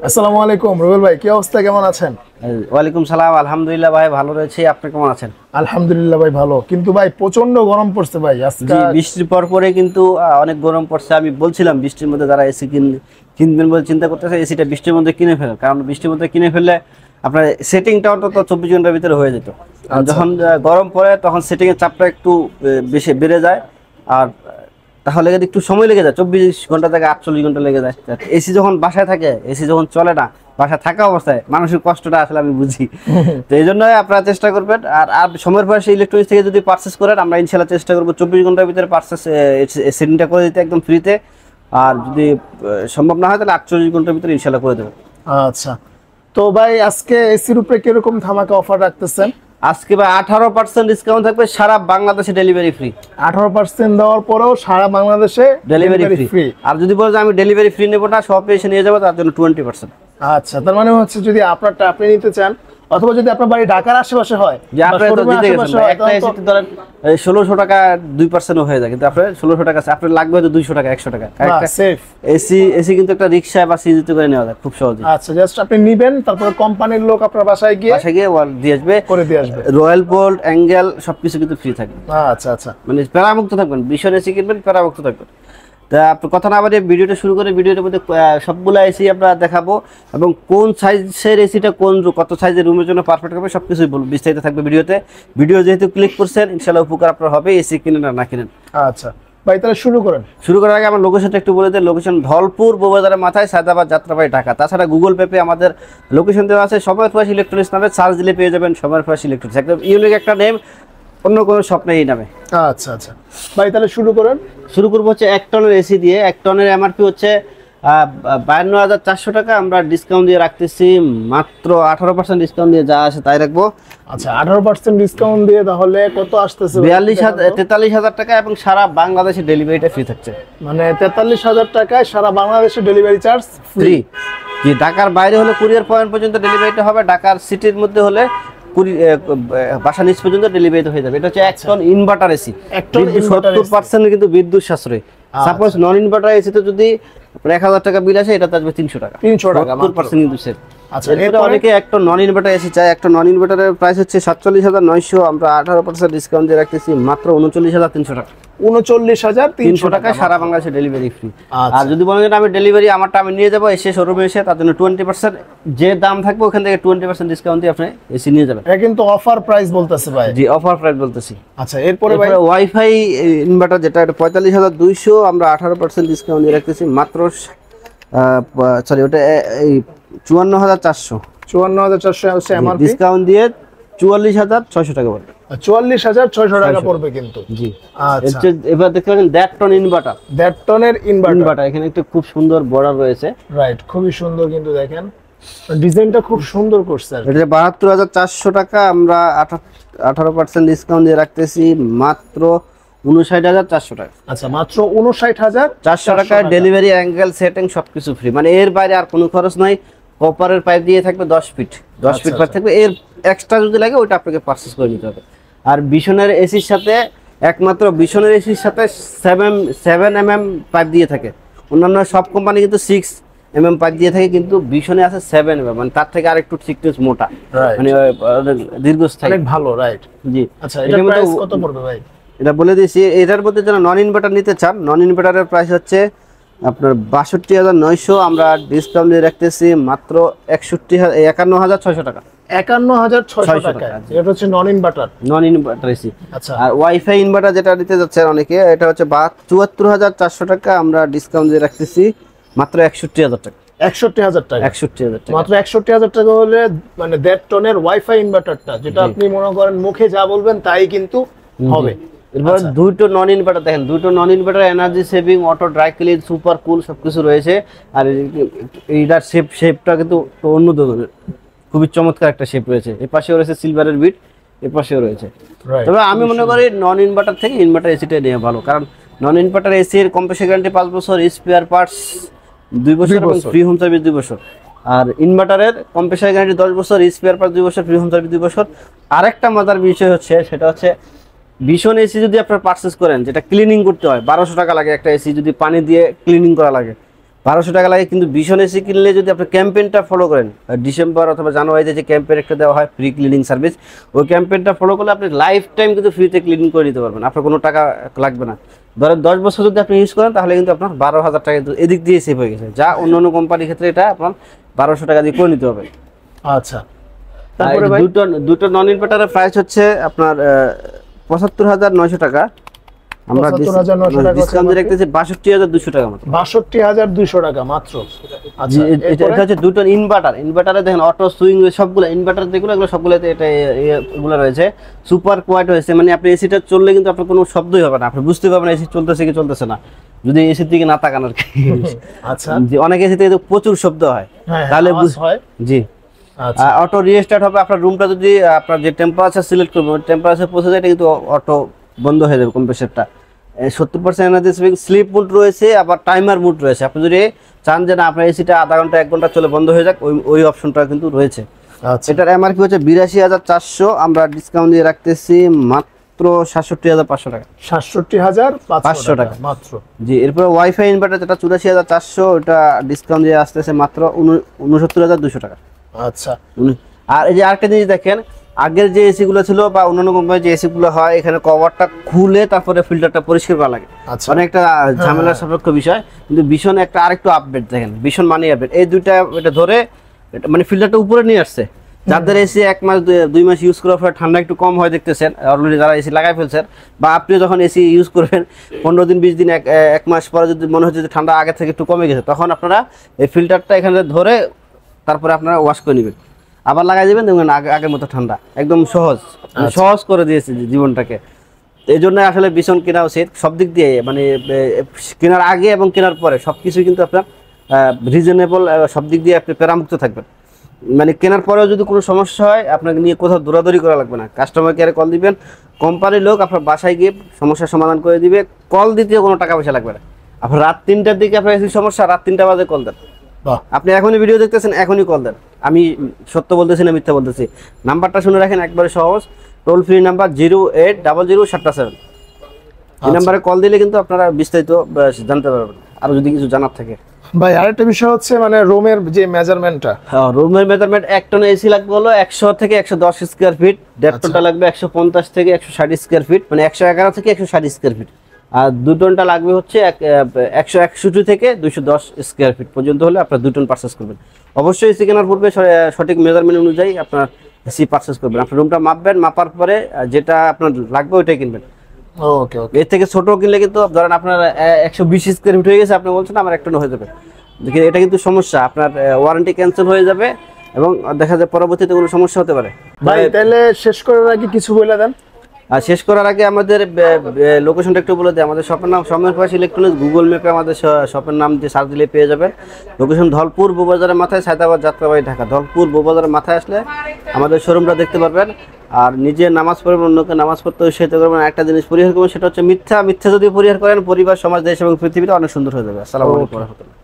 আসসালামু আলাইকুম রুবেল ভাই, কি অবস্থা, কেমন আছেন? ওয়ালাইকুম সালাম, আলহামদুলিল্লাহ ভাই ভালো রয়েছে। আপনি কেমন আছেন? আলহামদুলিল্লাহ ভাই ভালো, কিন্তু ভাই প্রচন্ড গরম পড়ছে ভাই আজকে। জি, বৃষ্টির পর পরে কিন্তু অনেক গরম পড়ছে। আমি বলছিলাম বৃষ্টির মধ্যে যারা এসি কিনবেন বলে চিন্তা করতেছে, এসিটা বৃষ্টির মধ্যে কিনে ফেলেন, কারণ বৃষ্টির মধ্যে কিনে ফেললে আপনার সেটিংটাও তো 24 ঘন্টার ভিতরে হয়ে যেত। যখন গরম পড়ে তখন সেটিং এর চাপটা একটু বেশি বেড়ে যায়, আর তাহলে একটু সময় লেগে যায়, 24 ঘন্টা থেকে 48 ঘন্টা লেগে যায়। এসি যখন বাসায় থাকে, এসি যখন চলে না, বাসায় থাকা অবস্থায় মানুষের কষ্টটা আসলে আমি বুঝি। তো এই জন্যই আপনারা চেষ্টা করবেন। আর সময়ের পরে ইলেকট্রনিক্স থেকে যদি পারচেস করেন, আমরা ইনশাল্লাহ চেষ্টা করবো 24 ঘন্টার ভিতরে পারচেস সেটিংটা করে দিতে একদম ফ্রিতে। আর যদি সম্ভব না হয় তাহলে 48 ঘন্টার ভিতরে ইনশাল্লাহ করে দেবো। আচ্ছা, তো ভাই আজকে এসির উপরে কিরকম ধামাকা অফার রাখতেছেন? আজকে ভাই 18% ডিসকাউন্ট থাকবে, সারা বাংলাদেশে ডেলিভারি ফ্রি। 18% দেওয়ার পরেও সারা বাংলাদেশে ডেলিভারি ফ্রি। আর যদি বলো যে আমি ডেলিভারি ফ্রি নেবো না, শপে এসে নিয়ে যাবো, তার জন্য 20%। আচ্ছা, তার মানে হচ্ছে যদি আপনারটা আপনি নিতে চান, অথবা যদি আপনার বাড়ি ঢাকার আশেপাশে হয়, যে আপনারা তো দিতে গেছেন একটা এসিতে ধরেন 1600 টাকা 2% হয়ে যায়, কিন্তু আপনার 1600 টাকা আছে, আপনার লাগবে হয়তো 200 টাকা 100 টাকা। একটা সেফ এসি কিন্তু একটা রিকশা বা সিজিতে করে নেওয়া যায় খুব সহজে। আচ্ছা, জাস্ট আপনি নেবেন, তারপর কোম্পানির লোক আপনার বাসায় গিয়ে দিয়ে আসবে, করে দিয়ে আসবে। রয়্যাল বোল্ট, অ্যাঙ্গেল সবকিছু কিন্তু ফ্রি থাকবে। আচ্ছা আচ্ছা, মানে প্যারামুক্ত থাকবেন, ভীষণ এসি কিনবেন প্যারামুক্ত থাকবেন। তা আপনি কথা না বাড়িয়ে ভিডিওটা শুরু করে, ভিডিওটার মধ্যে সবগুলো এসি আমরা দেখাবো, এবং কোন সাইজের এসিটা কত সাইজের রুমের জন্য পারফেক্ট হবে সবকিছুই বলবো, বিস্তারিত থাকবে ভিডিওতে। ভিডিও যেহেতু ক্লিক করছেন, ইনশাআল্লাহ উপকার আপনার হবে, এসি কিনেন আর না কিনেন। আচ্ছা ভাই, তাহলে শুরু করেন। শুরু করার আগে আমার লোকেশনটা একটু বলে দেন। লোকেশন ধলপুর বউবাজারের মাথায়, সায়দাবাদ, যাত্রাবাড়ি, ঢাকা। তাছাড়া গুগল ম্যাপে আমাদের লোকেশন দেওয়া আছে, সময় ফ্রেশ ইলেকট্রনিক্স নামে সার্চ দিলে পেয়ে যাবেন। সময় ফ্রেশ ইলেকট্রনিক্স একদম ইউনিক একটা নেম, অন্য কোনো শপ নেই এই নামে। আচ্ছা আচ্ছা ভাই, তাহলে শুরু করেন। শুরু করবো হচ্ছে 1 টনের এসি দিয়ে। 1 টনের এমআরপি হচ্ছে 52,400 টাকা। আমরা ডিসকাউন্ট দিয়ে রাখতেছি মাত্র 18% ডিসকাউন্ট দিয়ে, যা আছে তাই রাখবো। আচ্ছা, 18% ডিসকাউন্ট দিয়ে তাহলে কত আসতেছে? 43,000 টাকা, এবং সারা বাংলাদেশে ডেলিভারিটা ফ্রি থাকছে। মানে 43,000 টাকায় সারা বাংলাদেশে ডেলিভারি চার্জ ফ্রি। যে ঢাকার বাইরে হলে কুরিয়ার পয়েন্ট পর্যন্ত ডেলিভারিটা হবে, ঢাকার সিটির মধ্যে হলে বাসা নিচ পর্যন্ত ডেলিভারি হয়ে যাবে। এটা হচ্ছে 1 টন ইনভার্টার এসি, 70% কিন্তু বিদ্যুৎ সাশ্রয়। সাপোজ নন ইনভার্টার এসিতে যদি 1000 টাকা বিল আসে, এটা আসবে 300 টাকা। 70% কিন্তু সেভ। আচ্ছা, এরপরে অনেকে একটা নন ইনভার্টার এসি চায়। একটা নন ইনভার্টারের প্রাইস হচ্ছে 47,900। আমরা 18% ডিসকাউন্ট দিয়ে রাখতেছি মাত্র 39,300 টাকা। 39,300 টাকা, সারা বাংলাদেশে ডেলিভারি ফ্রি। আর যদি বলেন যে আমি ডেলিভারি আমারটা আমি নিয়ে যাবো এসে শোরুমে এসে, তার জন্য 20% যে দাম থাকবে ওখান থেকে 20% ডিসকাউন্ট দিয়ে আপনি এসি নিয়ে যাবেন। এটা কিন্তু অফার প্রাইস বলতেছে ভাই। জি, অফার প্রাইস বলতেছি। আচ্ছা, এরপরে ভাই ওয়াইফাই ইনভার্টার যেটা, এটা 45,200। আমরা 18% ডিসকাউন্ট দিয়ে রাখতেছি মাত্র সরি ওটা এই 54,400। 54,400 হচ্ছে এমআরপি, ডিসকাউন্ট দিয়ে 44,600 টাকা পড়বে। 44,600 টাকা পড়বে কিন্তু। জি, আচ্ছা, এবার দেখতে পাচ্ছেন 1.5 টন ইনভার্টার। 1.5 টনের ইনভার্টার। এখানে একটা খুব সুন্দর বর্ডার রয়েছে, রাইট, খুবই সুন্দর কিন্তু দেখেন ডিজাইনটা খুব সুন্দর করছে। এটা 72,400 টাকা। আমরা 18% ডিসকাউন্ট দিয়ে রাখতেছি মাত্র 59,400 টাকা। আচ্ছা, মাত্র 59,400 টাকা। ডেলিভারি, অ্যাঙ্গেল, সেটিং সবকিছু ফ্রি, মানে এর বাইরে আর কোনো খরচ নাই। কপারের পাইপ দিয়ে থাকবে 10 ফিট, 10 ফিট পাইপ থাকবে। এর এক্সট্রা যদি লাগে ওইটা আপনাকে পারচেজ করে নিতে হবে। আর বিশনের এসির সাথে, একমাত্র বিশনের এসির সাথে 7mm পাইপ দিয়ে থাকে। অন্যান্য সব কোম্পানি কিন্তু 6mm পাইপ দিয়ে থাকে, কিন্তু বিশনে আছে 7mm, মানে তার থেকে আরেকটু থিকনেস মোটা, মানে দীর্ঘস্থায়ী, অনেক ভালো। রাইট, জি। আচ্ছা, এটার প্রাইস কত পড়বে ভাই? এটা বলে দিয়েছি। এটার মধ্যে যারা নন ইনভার্টার নিতে চান, নন ইনভার্টারের প্রাইস হচ্ছে আপনার 62,900। আমরা ডিসকাউন্ট দিয়ে রাখতেছি মাত্র 51,600 টাকা। 51,600 টাকা। এটা হচ্ছে নন ইনভার্টার এসি। আচ্ছা, আর ওয়াইফাই ইনভার্টার যেটা নিতে যাচ্ছেন অনেকে, এটা হচ্ছে 74,400 টাকা। আমরা ডিসকাউন্ট দিয়ে রাখতেছি মাত্র 61,000 টাকা। 61,000 টাকা। 61,000 টাকা, মাত্র 61,000 টাকা হলে মানে 1.5 টনের ওয়াইফাই ইনভার্টারটা, যেটা আপনি মনে করেন মুখে যা বলবেন তাই কিন্তু হবে। এরপর দুটো নন ইনভার্টার দেখেন, দুটো নন inverter energy saving, auto dry clean, super cool সবকিছু রয়েছে। আর এইটার শেপটা কিন্তু অন্য ধরনের, খুবই চমৎকার একটা শেপ রয়েছে। এর পাশেও রয়েছে সিলভারের বিট, এর পাশেও রয়েছে। তবে আমি মনে করি নন ইনভার্টার থেকে ইনভার্টার এসিটা নেওয়া ভালো, কারণ নন ইনভার্টার এসির কম্প্রেসার গ্যারান্টি 5 বছর, স্পেয়ার পার্টস 2 বছর এবং ফ্রি হোম সার্ভিস 2 বছর। আর ইনভার্টারের কম্প্রেসার গ্যারান্টি 10 বছর, স্পেয়ার পার্টস 2 বছর, ফ্রি হোম সার্ভিস 2 বছর। আরেকটা মজার বিষয় হচ্ছে, সেটা হচ্ছে ভীষণ এসি যদি আপনার পারচেস করেন, যেটা ক্লিনিং করতে হয় 1200 টাকা লাগে একটা এসি, যদি পানি দিয়ে ক্লিনিং করা লাগে 1200 টাকা লাগে, কিন্তু ভীষণ এসি কিনলে যদি আপনি ক্যাম্পেইনটা ফলো করেন, ডিসেম্বর অথবা জানুয়ারিতে যে ক্যাম্পেইন একটা দেওয়া হয় ফ্রি ক্লিনিং সার্ভিস, ওই ক্যাম্পেইনটা ফলো করলে আপনি লাইফ টাইম কিন্তু ফ্রিতে ক্লিনিং করে দিতে পারবেন, আপনার কোনো টাকা লাগবে না। ধরেন 10 বছর যদি আপনি ইউজ করেন তাহলে কিন্তু আপনার 12,000 টাকা কিন্তু এদিক দিয়ে সেভ হয়ে গেছে, যা অন্য অন্য কোম্পানির ক্ষেত্রে এটা আপনার 1200 টাকা দিয়ে করে নিতে হবে। আচ্ছা, তারপরে ভাই দুটো নন ইনভার্টারের প্রাইস হচ্ছে আপনার 75,900 টাকা। আমরা 75,900 টাকা ডিসকাউন্ট দিয়ে রাখতেছি 62,200 টাকা মাত্র। 62,200 টাকা মাত্র। আচ্ছা, এটা হচ্ছে দুটো ইনভার্টারে দেখেন অটো সুইং সবগুলো ইনভার্টার যেগুলো এগুলো সবগুলোতে এটা এগুলো রয়েছে, সুপার কোয়াইট হয়েছে, মানে আপনি এসিটা চললে কিন্তু আপনার কোনো শব্দই হবে না, আপনি বুঝতে পারবেন এসি চলতেছে কি চলতেছে না, যদি এসির দিকে না তাকান আর কি। আচ্ছা, যে অনেক এসি থেকে প্রচুর শব্দ হয়, তাহলে হয়। জি, অটো রিস্টার্ট হবে। আপনার রুমটা যদি আপনার যে টেম্পারেচার সিলেক্ট করবেন টেম্পারেচার পৌঁছে যায়, এটা কিন্তু অটো বন্ধ হয়ে যাবে কম্প্রেসারটা। 70% এনার্জি সেভিং স্লিপ মুড রয়েছে, আবার টাইমার মুড রয়েছে। আপনি যদি চান যে না আপনার এসিটা আধা ঘন্টা 1 ঘন্টা চলে বন্ধ হয়ে যাক, ওই অপশনটা কিন্তু রয়েছে। আচ্ছা, এটার এমআরপি হচ্ছে 82,400, আমরা ডিসকাউন্ট দিয়ে রাখতেছি মাত্র 67,500 টাকা। 67,500 টাকা মাত্র। জি, এরপরে ওয়াইফাই ইনভার্টার যেটা 84,400, ওটা ডিসকাউন্ট দিয়ে আসতেছে মাত্র 69,200 টাকা। আচ্ছা, আর এই যে আরেকটা জিনিস দেখেন, আগের যে এসি গুলো ছিল বা অন্যান্য কোম্পানির যে এসি গুলো হয়, এখানে কভারটা খুলে তারপরে ফিল্টারটা পরিষ্কার করা লাগে, অনেকটা ঝামেলার সাপেক্ষ বিষয়। কিন্তু ভীষণ একটা আরেকটু আপডেট দেখেন, ভীষণ মানি আপডেট, এই দুইটা এটা ধরে মানে ফিল্টারটা উপরে নিয়ে আসছে। যাদের এসি 1 মাস 2 মাস ইউজ করার পরে ঠান্ডা একটু কম হয় দেখতেছেন, অলরেডি যারা এসি লাগাই ফেলছেন, বা আপনিও যখন এসি ইউজ করবেন 15 দিন 20 দিন 1 মাস পরে যদি মনে হচ্ছে যে ঠান্ডা আগে থেকে একটু কমে গেছে, তখন আপনারা এই ফিল্টারটা এখানে ধরে তারপরে আপনারা ওয়াশ করে নেবেন, আবার লাগাই দেবেন, দেখবেন আগের মতো ঠান্ডা, একদম সহজ করে দিয়েছে জীবনটাকে। এই জন্য আসলে ভীষণ কেনা উচিত সব দিক দিয়ে, মানে কেনার আগে এবং কেনার পরে সবকিছু কিন্তু আপনার রিজনেবল, সব দিক দিয়ে আপনি প্যারামুক্ত থাকবেন। মানে কেনার পরেও যদি কোনো সমস্যা হয় আপনাকে নিয়ে কোথাও দৌড়াদৌড়ি করা লাগবে না, কাস্টমার কেয়ারে কল দিবেন, কোম্পানির লোক আপনার বাসায় গিয়ে সমস্যার সমাধান করে দিবে, কল দিতেও কোনো টাকা পয়সা লাগবে না। আপনার রাত 3টার দিকে আপনার এসি সমস্যা, রাত 3টা বাজে কল দেন, আপনি এখনই ভিডিও দেখতেছেন এখনই কল দেন, আমি সত্য বলতেছি না মিথ্যা বলতেছি। নাম্বারটা শুনে রাখেন, একবারে সহজ, টোল ফ্রি নাম্বার 080007। এই নাম্বারে কল দিলে কিন্তু আপনারা বিস্তারিত জানতে পারবেন, আরো যদি কিছু জানার থাকে। ভাই আরেকটা বিষয় হচ্ছে মানে রুমের যে মেজারমেন্টটা, রুমের মেজারমেন্ট 1 টন এসি লাগবে হলো 100 থেকে 110 স্কয়ার ফিট, 1.5 টনটা লাগবে 150 থেকে 160 স্কয়ার ফিট, মানে 111 থেকে 160 স্কয়ার ফিট, আর 2 টনটা লাগবে হচ্ছে 161 থেকে 210 স্কয়ার ফিট পর্যন্ত হলে আপনার 2 টন পারচেজ করবেন। অবশ্যই এসি কেনার পূর্বে সঠিক মেজারমেন্ট অনুযায়ী আপনার এসি পারচেজ করবেন। আপনার রুমটা মাপবেন, মাপার পরে যেটা আপনার লাগবে ওইটাই কিনবেন। ওকে ওকে, এর থেকে ছোট কিনলে কিন্তু ধরেন আপনার 120 স্কয়ার ফিট হয়ে গেছে, আপনি বলছেন আমার 1 টন হয়ে যাবে, এটা কিন্তু সমস্যা, আপনার ওয়ারেন্টি ক্যান্সেল হয়ে যাবে এবং দেখা যায় পরবর্তীতে কোনো সমস্যা হতে পারে। ভাই তাহলে শেষ করার আগে কিছু বলে দেন। আর শেষ করার আগে আমাদের লোকেশনটা একটু বলে দিই। আমাদের শপের নাম সময়ের পাশে ইলেকট্রনিক্স, গুগল ম্যাপে আমাদের শপের নাম দিয়ে সার্চ দিলে পেয়ে যাবেন। লোকেশন ধলপুর বউবাজারের মাথায়, সায়দাবাদ যাত্রাবাড়ি, ঢাকা। ধলপুর বউবাজারের মাথায় আসলে আমাদের শোরুমটা দেখতে পারবেন। আর নিজে নামাজ পড়বেন, অন্যকে নামাজ পড়তে উৎসাহিত করবেন, একটা জিনিস পরিহার করবেন, সেটা হচ্ছে মিথ্যা যদি পরিহার করেন, পরিবার, সমাজ, দেশ এবং পৃথিবীটা অনেক সুন্দর হয়ে যাবে। আসসালামু আলাইকুম ওয়া রাহমাতুল্লাহ।